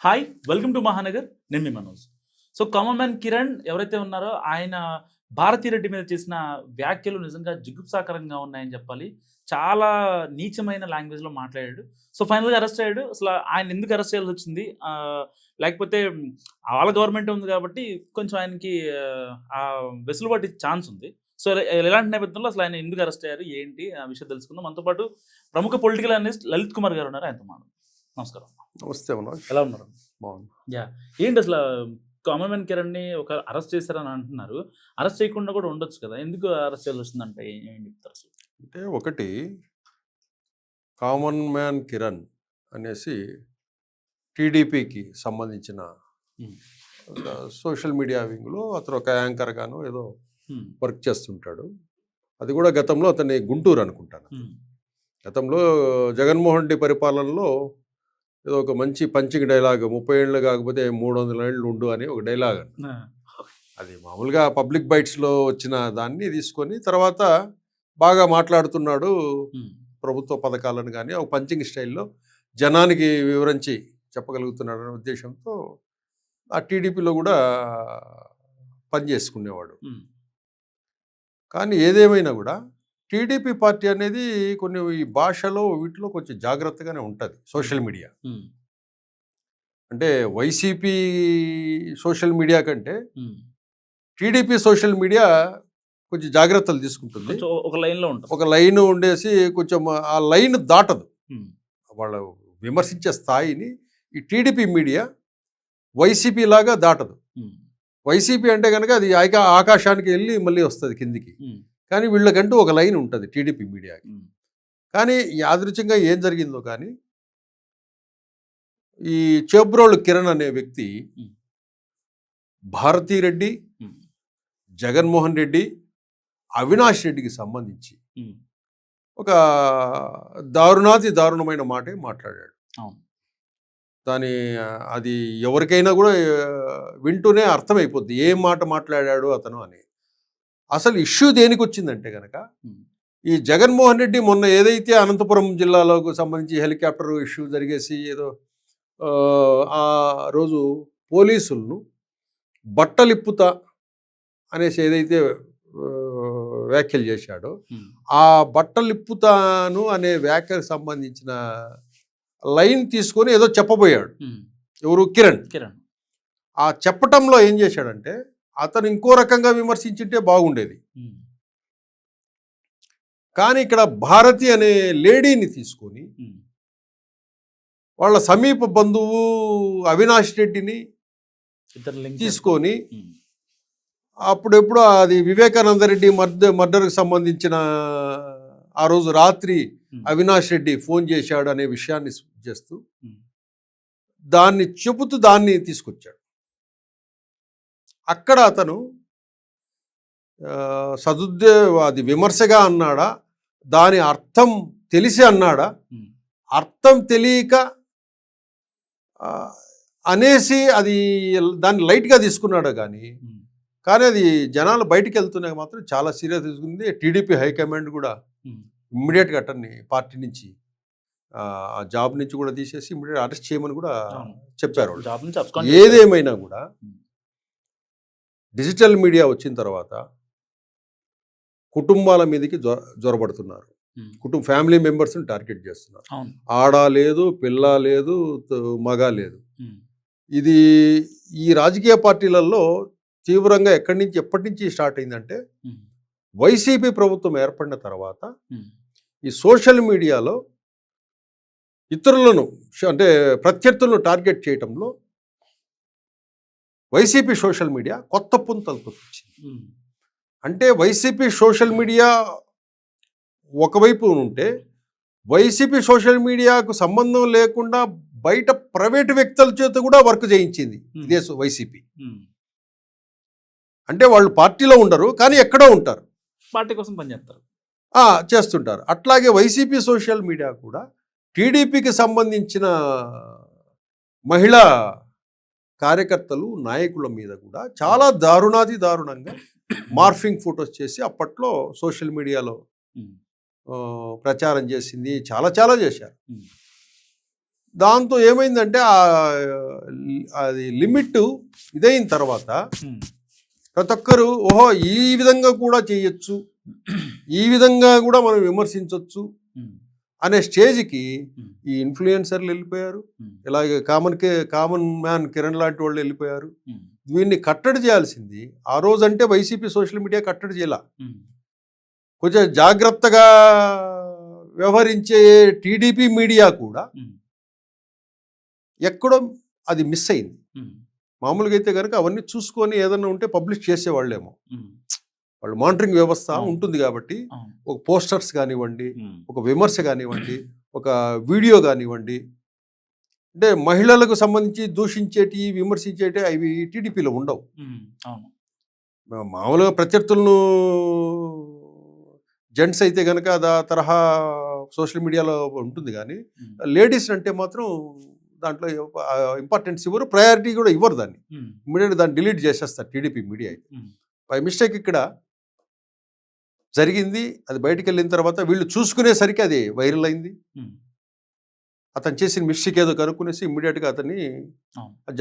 Hi welcome to Mahanagar. నేను మీ Manoj. So common man Kiran ఎవరైతే ఉన్నారో ఆయన భారతీరెడ్డి మీద చేసిన వ్యాఖ్యలు నిజంగా జిగుప్సాకరంగా ఉన్నాయని చెప్పాలి. చాలా నీచమైన లాంగ్వేజ్లో మాట్లాడాడు. సో ఫైనల్గా అరెస్ట్ అయ్యాడు. అసలు ఆయన ఎందుకు అరెస్ట్ చేయాల్సి వచ్చింది, లేకపోతే వాళ్ళ గవర్నమెంట్ ఉంది కాబట్టి కొంచెం ఆయనకి ఆ వెసులుబాటు ఛాన్స్ ఉంది. సో ఎలాంటి నేపథ్యంలో అసలు ఆయన ఎందుకు అరెస్ట్ అయ్యారు ఏంటి ఆ విషయం తెలుసుకుందాం. మనతో పాటు ప్రముఖ పొలిటికల్ అనలిస్ట్ లలిత్ కుమార్ గారు ఉన్నారు. ఆయనతో మాట్లాడదాం. నమస్కారం. నమస్తే మనోజ్. ఎలా ఉన్నారు? బాగుంది. ఏంటి అసలు కామన్ మ్యాన్ కిరణ్ని ఒక అరెస్ట్ చేశారని అంటున్నారు. అరెస్ట్ చేయకుండా కూడా ఉండొచ్చు కదా, ఎందుకు అరెస్ట్ చేయాల్సి వస్తుందంటే ఏం చెప్తారు అసలు? అంటే ఒకటి, కామన్ మ్యాన్ కిరణ్ అనేసి టీడీపీకి సంబంధించిన సోషల్ మీడియా వింగ్లో అతను ఒక యాంకర్గాను ఏదో వర్క్ చేస్తుంటాడు. అది కూడా గతంలో అతన్ని గుంటూరు అనుకుంటాను. గతంలో జగన్మోహన్ రెడ్డి పరిపాలనలో ఏదో ఒక మంచి పంచింగ్ డైలాగ్, 30 ఏళ్ళు కాకపోతే 300 ఏళ్ళు ఉండు అని ఒక డైలాగ్. అది మామూలుగా పబ్లిక్ బైట్స్లో వచ్చిన దాన్ని తీసుకొని తర్వాత బాగా మాట్లాడుతున్నాడు, ప్రభుత్వ పథకాలను కానీ ఒక పంచింగ్ స్టైల్లో జనానికి వివరించి చెప్పగలుగుతున్నాడు అనే ఉద్దేశంతో ఆ టీడీపీలో కూడా పనిచేసుకునేవాడు. కానీ ఏదేమైనా కూడా టీడీపీ పార్టీ అనేది కొన్ని ఈ భాషలో వీటిలో కొంచెం జాగ్రత్తగానే ఉంటుంది. సోషల్ మీడియా అంటే వైసీపీ సోషల్ మీడియా కంటే టీడీపీ సోషల్ మీడియా కొంచెం జాగ్రత్తలు తీసుకుంటుంది. ఒక లైన్లో ఉంటుంది, ఒక లైన్ ఉండేసి కొంచెం ఆ లైన్ దాటదు. వాళ్ళు విమర్శించే స్థాయిని ఈ టీడీపీ మీడియా వైసీపీ లాగా దాటదు. వైసీపీ అంటే కనుక అది ఆకాశానికి వెళ్ళి మళ్ళీ వస్తుంది కిందికి. కానీ వీళ్ళకంటూ ఒక లైన్ ఉంటుంది టీడీపీ మీడియాకి. కానీ యాదృచ్ఛికంగా ఏం జరిగిందో కానీ ఈ చేబ్రోలు కిరణ్ అనే వ్యక్తి భారతీరెడ్డి, జగన్మోహన్ రెడ్డి, అవినాష్ రెడ్డికి సంబంధించి ఒక దారుణమైన మాటే మాట్లాడాడు. అది ఎవరికైనా కూడా వింటూనే అర్థమైపోద్ది ఏం మాట మాట్లాడాడు అతను అని. అసలు ఇష్యూ దేనికి వచ్చిందంటే కనుక ఈ జగన్మోహన్ రెడ్డి మొన్న ఏదైతే అనంతపురం జిల్లాలోకి సంబంధించి హెలికాప్టర్ ఇష్యూ జరిగేసి ఏదో ఆ రోజు పోలీసులను బట్టలిప్పుతా అనేసి ఏదైతే వ్యాఖ్యలు చేశాడో ఆ బట్టలిప్పుతాను అనే వ్యాఖ్యకు సంబంధించిన లైన్ తీసుకొని ఏదో చెప్పబోయాడు. ఎవరు? కిరణ్. ఆ చెప్పటంలో ఏం చేశాడంటే అతను ఇంకో రకంగా విమర్శించుంటే బాగుండేది. కానీ ఇక్కడ భారతి అనే లేడీని తీసుకొని వాళ్ళ సమీప బంధువు అవినాష్ రెడ్డిని తీసుకొని అప్పుడెప్పుడు అది వివేకానంద రెడ్డి మర్డర్కి సంబంధించిన ఆ రోజు రాత్రి అవినాష్ రెడ్డి ఫోన్ చేశాడు అనే విషయాన్ని చేస్తూ దాన్ని చెబుతూ దాన్ని తీసుకొచ్చాడు. అక్కడ అతను అది విమర్శగా అన్నాడా, దాని అర్థం తెలిసి అన్నాడా, అర్థం తెలియక అనేసి అది దాన్ని లైట్గా తీసుకున్నాడు. కానీ అది జనాలు బయటికి వెళ్తున్నాయి మాత్రం చాలా సీరియస్ తీసుకుంది. టీడీపీ హైకమాండ్ కూడా ఇమ్మీడియట్గా అతన్ని పార్టీ నుంచి ఆ జాబ్ నుంచి కూడా తీసేసి ఇమ్మీడియట్ అరెస్ట్ చేయమని కూడా చెప్పారు. ఏదేమైనా కూడా డిజిటల్ మీడియా వచ్చిన తర్వాత కుటుంబాల మీదకి జ్వరబడుతున్నారు. ఫ్యామిలీ మెంబర్స్ని టార్గెట్ చేస్తున్నారు. ఆడ లేదు, పిల్ల లేదు, మగ లేదు. ఇది ఈ రాజకీయ పార్టీలలో తీవ్రంగా ఎప్పటి నుంచి స్టార్ట్ అయిందంటే వైసీపీ ప్రభుత్వం ఏర్పడిన తర్వాత ఈ సోషల్ మీడియాలో ఇతరులను అంటే ప్రత్యర్థులను టార్గెట్ చేయటంలో వైసీపీ సోషల్ మీడియా కొత్త పుంతలు తొక్కించింది. అంటే వైసీపీ సోషల్ మీడియా ఒకవైపు ఉంటే వైసీపీ సోషల్ మీడియాకు సంబంధం లేకుండా బయట ప్రైవేటు వ్యక్తుల చేత కూడా వర్క్ చేయించింది ఇదే వైసీపీ. అంటే వాళ్ళు పార్టీలో ఉండరు కానీ ఎక్కడో ఉంటారు, పార్టీ కోసం పనిచేస్తారు, చేస్తుంటారు. అట్లాగే వైసీపీ సోషల్ మీడియా కూడా టీడీపీకి సంబంధించిన మహిళా కార్యకర్తలు, నాయకుల మీద కూడా చాలా దారుణంగా మార్ఫింగ్ ఫొటోస్ చేసి అప్పట్లో సోషల్ మీడియాలో ప్రచారం చేసింది. చాలా చేశారు. దాంతో ఏమైందంటే అది లిమిట్ ఇదైన తర్వాత ప్రతి ఒక్కరు ఓహో ఈ విధంగా కూడా చేయొచ్చు, ఈ విధంగా కూడా మనం విమర్శించవచ్చు అనే స్టేజ్కి ఈ ఇన్ఫ్లుయెన్సర్లు వెళ్ళిపోయారు. ఇలాగే కామన్ మ్యాన్ కిరణ్ లాంటి వాళ్ళు వెళ్ళిపోయారు. వీడిని కట్టడి చేయాల్సింది ఆ రోజంటే వైసీపీ సోషల్ మీడియా కట్టడి చేయాల, కొంచెం జాగ్రత్తగా వ్యవహరించే టీడీపీ మీడియా కూడా ఎక్కడో అది మిస్ అయింది. మామూలుగా అయితే కనుక అవన్నీ చూసుకొని ఏదన్నా ఉంటే పబ్లిష్ చేసేవాళ్ళేమో, వాళ్ళు మానిటరింగ్ వ్యవస్థ ఉంటుంది కాబట్టి ఒక పోస్టర్స్ కానివ్వండి, ఒక విమర్శ కానివ్వండి, ఒక వీడియో కానివ్వండి, అంటే మహిళలకు సంబంధించి దూషించేటి విమర్శించేటి అవి టీడీపీలో ఉండవు. మామూలుగా ప్రత్యర్థులను జెంట్స్ అయితే కనుక తరహా సోషల్ మీడియాలో ఉంటుంది, కానీ లేడీస్ అంటే మాత్రం దాంట్లో ఇంపార్టెన్స్ ఇవ్వరు, ప్రయారిటీ కూడా ఇవ్వరు. దాన్ని ఇమ్మీడియట్గా దాన్ని డిలీట్ చేసేస్తారు టీడీపీ మీడియా అయితే. బై మిస్టేక్ ఇక్కడ జరిగింది, అది బయటికి వెళ్ళిన తర్వాత వీళ్ళు చూసుకునేసరికి అది వైరల్ అయింది. అతను చేసిన మిస్టేక్ ఏదో కనుక్కునేసి ఇమ్మీడియట్గా అతన్ని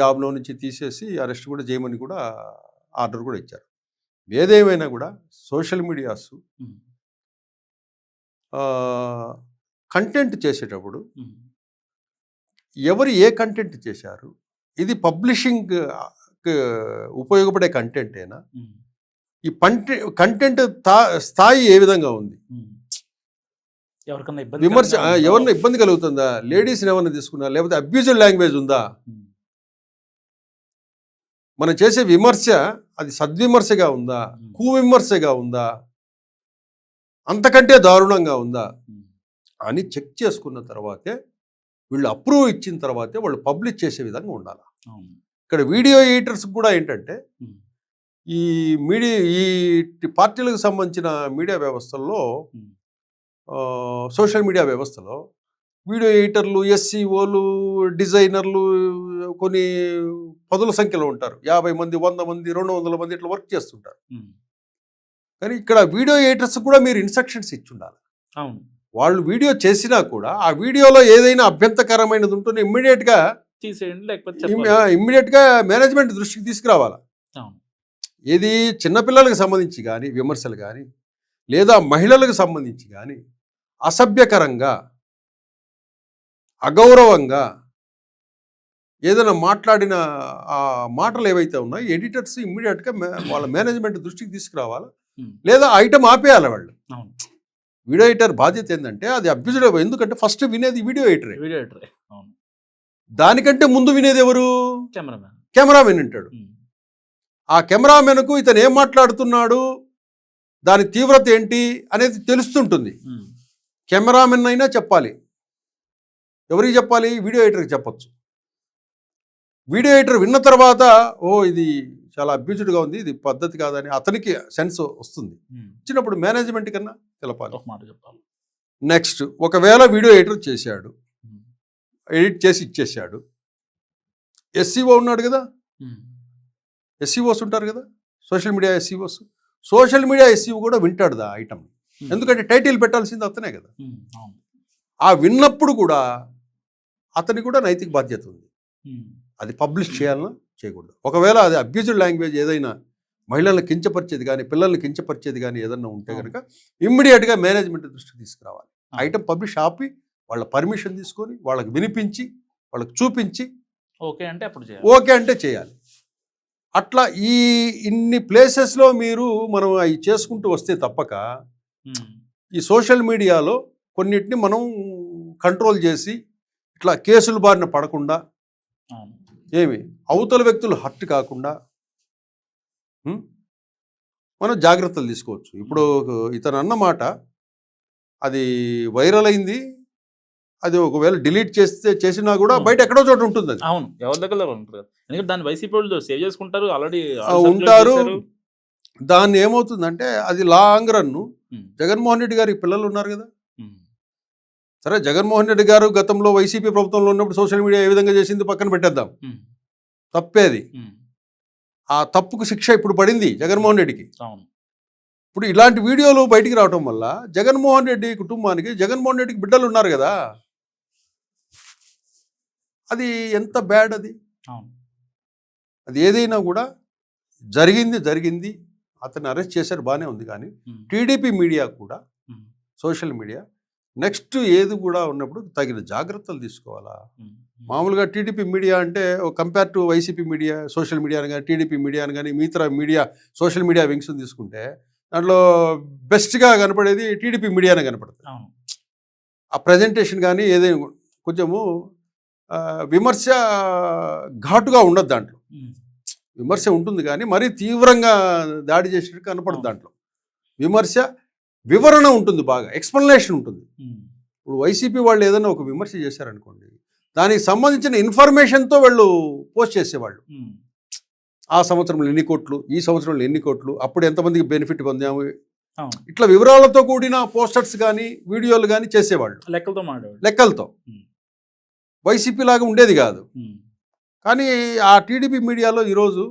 జాబ్లో నుంచి తీసేసి అరెస్ట్ కూడా చేయమని కూడా ఆర్డర్ కూడా ఇచ్చారు. ఏదేమైనా కూడా సోషల్ మీడియాస్ కంటెంట్ చేసేటప్పుడు ఎవరు ఏ కంటెంట్ చేశారు, ఇది పబ్లిషింగ్ ఉపయోగపడే కంటెంటేనా, ఈ కంటెంట్ స్థాయి ఏ విధంగా ఉంది, విమర్శ ఎవరన్నా ఇబ్బంది కలుగుతుందా, లేడీస్ని ఏమన్నా తీసుకున్నా, లేకపోతే అబ్యూజ్డ్ లాంగ్వేజ్ ఉందా, మనం చేసే విమర్శ అది సద్విమర్శగా ఉందా, కువిమర్శగా ఉందా, అంతకంటే దారుణంగా ఉందా అని చెక్ చేసుకున్న తర్వాతే వీళ్ళు అప్రూవ్ ఇచ్చిన తర్వాతే వాళ్ళు పబ్లిష్ చేసే విధంగా ఉండాలి. ఇక్కడ వీడియో ఎడిటర్స్ కూడా ఏంటంటే ఈ పార్టీలకు సంబంధించిన మీడియా వ్యవస్థల్లో, సోషల్ మీడియా వ్యవస్థలో వీడియో ఎడిటర్లు, ఎస్సీఓలు, డిజైనర్లు కొన్ని పదుల సంఖ్యలో ఉంటారు. 50 మంది, 100 మంది, 200 మంది ఇట్లా వర్క్ చేస్తుంటారు. కానీ ఇక్కడ వీడియో ఎడిటర్స్ కూడా మీరు ఇన్స్ట్రక్షన్స్ ఇచ్చి ఉండాలి. వాళ్ళు వీడియో చేసినా కూడా ఆ వీడియోలో ఏదైనా అభ్యంతరకరమైనది ఉంటుందో ఇమ్మీడియట్గా తీసేయండి, లేకపోతే ఇమ్మీడియట్గా మేనేజ్మెంట్ దృష్టికి తీసుకురావాలి. ఇది చిన్నపిల్లలకు సంబంధించి కానీ విమర్శలు కానీ, లేదా మహిళలకు సంబంధించి కానీ అసభ్యకరంగా, అగౌరవంగా ఏదైనా మాట్లాడిన ఆ మాటలు ఏవైతే ఉన్నాయో ఎడిటర్స్ ఇమ్మీడియట్గా వాళ్ళ మేనేజ్మెంట్ దృష్టికి తీసుకురావాలి, లేదా ఐటమ్ ఆపేయాలి వాళ్ళు. వీడియో ఎడిటర్ బాధ్యత ఏంటంటే అది అబ్యూజ్డ్, ఎందుకంటే ఫస్ట్ వినేది వీడియో ఎడిటరే. దానికంటే ముందు వినేది ఎవరు? కెమెరామెన్ వింటాడు. ఆ కెమెరామెన్కు ఇతను ఏం మాట్లాడుతున్నాడు, దాని తీవ్రత ఏంటి అనేది తెలుస్తుంటుంది. కెమెరామెన్ అయినా చెప్పాలి. ఎవరికి చెప్పాలి? వీడియో ఎడిటర్కి చెప్పచ్చు. వీడియో ఎడిటర్ విన్న తర్వాత ఇది చాలా అబ్యూజ్డ్గా ఉంది, ఇది పద్ధతి కాదని అతనికి సెన్స్ వస్తుంది. వచ్చినప్పుడు మేనేజ్మెంట్ కన్నా తెలపాలి. నెక్స్ట్, ఒకవేళ వీడియో ఎడిటర్ చేశాడు, ఎడిట్ చేసి ఇచ్చేసాడు, ఎస్సీఓ ఉన్నాడు కదా, ఎస్సీఓస్ ఉంటారు కదా, సోషల్ మీడియా ఎస్సీఓ కూడా వింటాడు దా ఐటమ్. ఎందుకంటే టైటిల్ పెట్టాల్సింది అతనే కదా. ఆ విన్నప్పుడు కూడా అతనికి కూడా నైతిక బాధ్యత ఉంది. అది పబ్లిష్ చేయాలన్నా చేయకూడదు. ఒకవేళ అది అబ్యూజ్డ్ లాంగ్వేజ్ ఏదైనా మహిళలను కించపరిచేది కానీ, పిల్లల్ని కించపరిచేది కానీ ఏదన్నా ఉంటే కనుక ఇమ్మీడియట్గా మేనేజ్మెంట్ దృష్టికి తీసుకురావాలి. ఐటమ్ పబ్లిష్ ఆపి వాళ్ళ పర్మిషన్ తీసుకొని వాళ్ళకి వినిపించి వాళ్ళకి చూపించి ఓకే అంటే చేయాలి. అట్లా ఇన్ని ప్లేసెస్లో మనం అవి చేసుకుంటూ వస్తే తప్పక ఈ సోషల్ మీడియాలో కొన్నిటిని మనం కంట్రోల్ చేసి ఇట్లా కేసుల బారిన పడకుండా, అవతల వ్యక్తులు హర్ట్ కాకుండా మనం జాగ్రత్తలు తీసుకోవచ్చు. ఇప్పుడు ఇతను అన్నమాట అది వైరల్ అయింది, అది ఒకవేళ డిలీట్ చేసినా కూడా బయట ఎక్కడో చోట ఉంటుంది. అది అవును, ఎవరి దగ్గర ఉంటుంది. ఎందుకంటే దాన్ని వైసీపీ వాళ్ళు సేవ్ చేసుకుంటారు, ఆల్రెడీ ఉంటారు. దాన్ని ఏమవుతుందంటే అది లాంగ్ రన్. జగన్మోహన్ రెడ్డి గారి పిల్లలు ఉన్నారు కదా, సరే జగన్మోహన్ రెడ్డి గారు గతంలో వైసీపీ ప్రభుత్వంలో ఉన్నప్పుడు సోషల్ మీడియా ఏ విధంగా చేసింది పక్కన పెట్టేద్దాం, తప్పేది. ఆ తప్పుకు శిక్ష ఇప్పుడు పడింది జగన్మోహన్ రెడ్డికి. ఇప్పుడు ఇలాంటి వీడియోలు బయటికి రావటం వల్ల జగన్మోహన్ రెడ్డి కుటుంబానికి, జగన్మోహన్ రెడ్డికి బిడ్డలు ఉన్నారు కదా, అది ఎంత బ్యాడ్ అది. అవును. అది ఏదైనా కూడా జరిగింది అతన్ని అరెస్ట్ చేశారు, బాగానే ఉంది. కానీ టీడీపీ మీడియా కూడా, సోషల్ మీడియా నెక్స్ట్ ఏది కూడా ఉన్నప్పుడు తగిన జాగ్రత్తలు తీసుకోవాలా. మామూలుగా టీడీపీ మీడియా అంటే compare to YCP media, social మీడియాని కానీ, టీడీపీ మీడియాని కానీ, మిగతా మీడియా సోషల్ మీడియా వింగ్స్ తీసుకుంటే దాంట్లో బెస్ట్గా కనపడేది టీడీపీ మీడియానే కనపడుతుంది. ఆ ప్రజెంటేషన్ కానీ ఏదైనా కొంచెము విమర్శ ఘాటుగా ఉండదు దాంట్లో. విమర్శ ఉంటుంది కానీ మరీ తీవ్రంగా దాడి చేసినట్టు కనపడదు దాంట్లో. విమర్శ వివరణ ఉంటుంది, బాగా ఎక్స్ప్లెనేషన్ ఉంటుంది. ఇప్పుడు వైసీపీ వాళ్ళు ఏదైనా ఒక విమర్శ చేశారనుకోండి, దానికి సంబంధించిన ఇన్ఫర్మేషన్తో వాళ్ళు పోస్ట్ చేసేవాళ్ళు. ఆ సంవత్సరంలో ఎన్ని కోట్లు, ఈ సంవత్సరంలో ఎన్ని కోట్లు, అప్పుడు ఎంతమందికి బెనిఫిట్ పొందాము, ఇట్లా వివరాలతో కూడిన పోస్టర్స్ కానీ వీడియోలు కానీ చేసేవాళ్ళు లెక్కలతో. వైసీపీ లాగా ఉండేది కాదు. కానీ ఆ టీడీపీ మీడియాలో ఈరోజు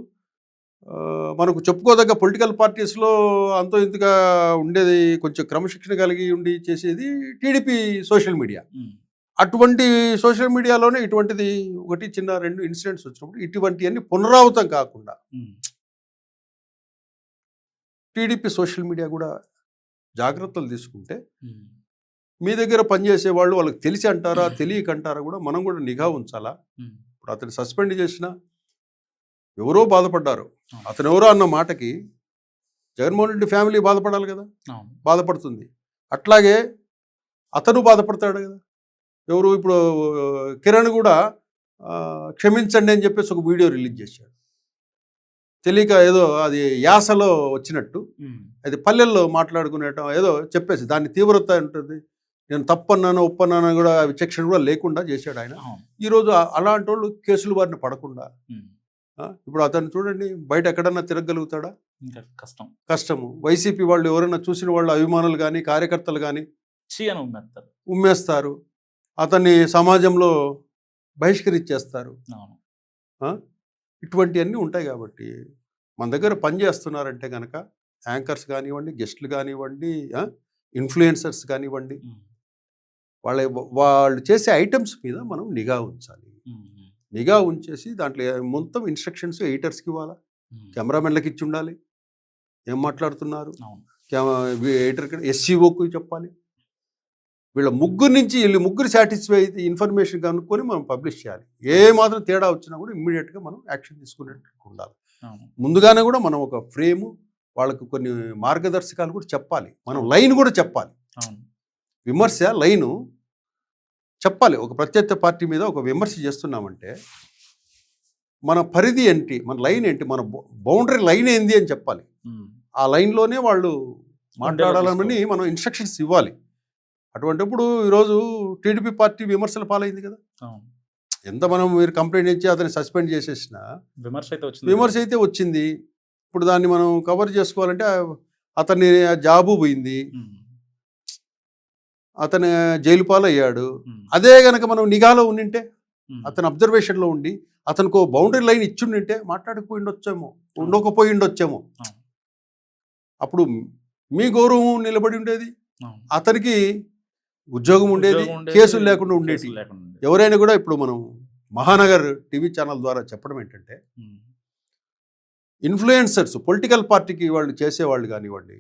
మనకు చెప్పుకోదగ్గ పొలిటికల్ పార్టీస్లో అంతో ఇంతగా ఉండేది, కొంచెం క్రమశిక్షణ కలిగి ఉండి చేసేది టీడీపీ సోషల్ మీడియా. అటువంటి సోషల్ మీడియాలోనే ఇటువంటిది ఒకటి చిన్న 2 ఇన్సిడెంట్స్ వచ్చినప్పుడు ఇటువంటి అన్ని పునరావృతం కాకుండా టీడీపీ సోషల్ మీడియా కూడా జాగ్రత్తలు తీసుకుంటే, మీ దగ్గర పనిచేసే వాళ్ళు వాళ్ళకి తెలిసి అంటారా తెలియకంటారా కూడా మనం కూడా నిఘా ఉంచాలా. ఇప్పుడు అతను సస్పెండ్ చేసిన ఎవరో బాధపడ్డారు, అతను ఎవరో అన్న మాటకి జగన్మోహన్ రెడ్డి ఫ్యామిలీ బాధపడాలి కదా, బాధపడుతుంది. అట్లాగే అతను బాధపడతాడు కదా. ఎవరు ఇప్పుడు కిరణ్ కూడా క్షమించండి అని చెప్పేసి ఒక వీడియో రిలీజ్ చేశాడు. తెలియక ఏదో అది యాసలో వచ్చినట్టు, అది పల్లెల్లో మాట్లాడుకునేటం ఏదో చెప్పేసి దాన్ని తీవ్రత ఉంటుంది. నేను తప్పన్నాను ఒప్పన్నాను కూడా విచక్షణ కూడా లేకుండా చేశాడు ఆయన. ఈరోజు అలాంటి వాళ్ళు కేసులు వారిని పడకుండా, ఇప్పుడు అతను చూడండి బయట ఎక్కడన్నా తిరగలుగుతాడా, కష్టము. వైసీపీ వాళ్ళు ఎవరైనా చూసిన వాళ్ళు అభిమానులు కానీ కార్యకర్తలు కానీ ఉమ్మేస్తారు, అతన్ని సమాజంలో బహిష్కరించేస్తారు. ఇటువంటివన్నీ ఉంటాయి. కాబట్టి మన దగ్గర పనిచేస్తున్నారంటే కనుక యాంకర్స్ కానివ్వండి, గెస్టులు కానివ్వండి, ఇన్ఫ్లుయెన్సర్స్ కానివ్వండి, వాళ్ళు చేసే ఐటమ్స్ మీద మనం నిఘా ఉంచాలి. నిఘా ఉంచేసి దాంట్లో మొత్తం ఇన్స్ట్రక్షన్స్ ఎడిటర్స్కి ఇవ్వాలా, కెమెరామెన్లకు ఇచ్చి ఉండాలి, ఏం మాట్లాడుతున్నారు, ఎడిటర్కి ఎస్సీఓకి చెప్పాలి. వీళ్ళ ముగ్గురు సాటిస్ఫై అయితే ఇన్ఫర్మేషన్ కనుక్కొని మనం పబ్లిష్ చేయాలి. ఏ మాత్రం తేడా వచ్చినా కూడా ఇమ్మీడియట్గా మనం యాక్షన్ తీసుకునేట్టు ఉండాలి. ముందుగానే కూడా మనం ఒక ఫ్రేము, వాళ్ళకు కొన్ని మార్గదర్శకాలు కూడా చెప్పాలి. మనం లైన్ కూడా చెప్పాలి, విమర్శ లైను చెప్పాలి. ఒక ప్రత్యర్థి పార్టీ మీద ఒక విమర్శ చేస్తున్నామంటే మన పరిధి ఏంటి, మన లైన్ ఏంటి, మన బౌండరీ లైన్ ఏంది అని చెప్పాలి. ఆ లైన్లోనే వాళ్ళు మాట్లాడాలని మనం ఇన్స్ట్రక్షన్స్ ఇవ్వాలి. అటువంటిప్పుడు ఈరోజు టీడీపీ పార్టీ విమర్శల పాలైంది కదా. ఎంత మనం మీరు కంప్లైంట్ ఇచ్చి అతన్ని సస్పెండ్ చేసేసిన విమర్శ అయితే వచ్చింది. ఇప్పుడు దాన్ని మనం కవర్ చేసుకోవాలంటే అతన్ని జాబు పోయింది, అతను జైలు పాలయ్యాడు. అదే గనక మనం నిఘాలో ఉండింటే, అతను అబ్జర్వేషన్లో ఉండి అతనికి బౌండరీ లైన్ ఇచ్చిండింటే ఉండకపోయిండొచ్చేమో. అప్పుడు మీ గౌరవం నిలబడి ఉండేది, అతనికి ఉద్యోగం ఉండేది, కేసులు లేకుండా ఉండేది. ఎవరైనా కూడా ఇప్పుడు మనం మహానగర్ టీవీ ఛానల్ ద్వారా చెప్పడం ఏంటంటే, ఇన్ఫ్లుయెన్సర్స్ పొలిటికల్ పార్టీకి వాళ్ళు చేసేవాళ్ళు కానివ్వండి,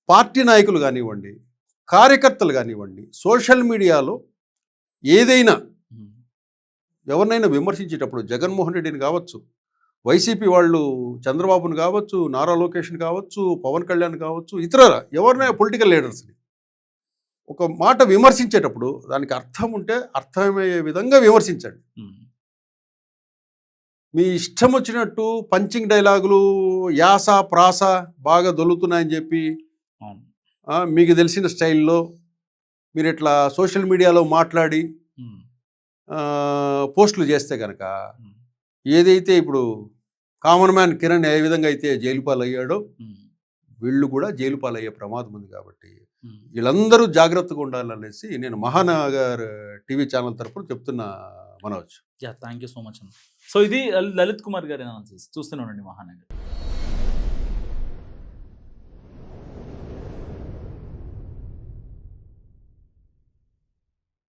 పార్టీ నాయకులు కానివ్వండి, కార్యకర్తలు కానివ్వండి, సోషల్ మీడియాలో ఏదైనా ఎవరినైనా విమర్శించేటప్పుడు జగన్మోహన్ రెడ్డిని కావచ్చు, వైసీపీ వాళ్ళు చంద్రబాబుని కావచ్చు, నారా లోకేష్ని కావచ్చు, పవన్ కళ్యాణ్ కావచ్చు, ఇతర ఎవరినైనా పొలిటికల్ లీడర్స్ని ఒక మాట విమర్శించేటప్పుడు దానికి అర్థం ఉంటే అర్థమయ్యే విధంగా విమర్శించండి. మీ ఇష్టం వచ్చినట్టు పంచింగ్ డైలాగులు, యాస ప్రాస బాగా దొలుతున్నాయని చెప్పి మీకు తెలిసిన స్టైల్లో మీరు ఇట్లా సోషల్ మీడియాలో మాట్లాడి పోస్టులు చేస్తే కనుక, ఏదైతే ఇప్పుడు కామన్ మ్యాన్ కిరణ్ ఏ విధంగా అయితే జైలు పాలయ్యాడో వీళ్ళు కూడా జైలు పాలయ్యే ప్రమాదం ఉంది. కాబట్టి వీళ్ళందరూ జాగ్రత్తగా ఉండాలనేసి నేను మహానగర్ టీవీ ఛానల్ తరపున చెప్తున్నా Manoj. Thank you so much అన్న. సో ఇది లలిత్ కుమార్ గారి అనాలిసిస్. చూస్తూనే ఉండండి మహానగర్.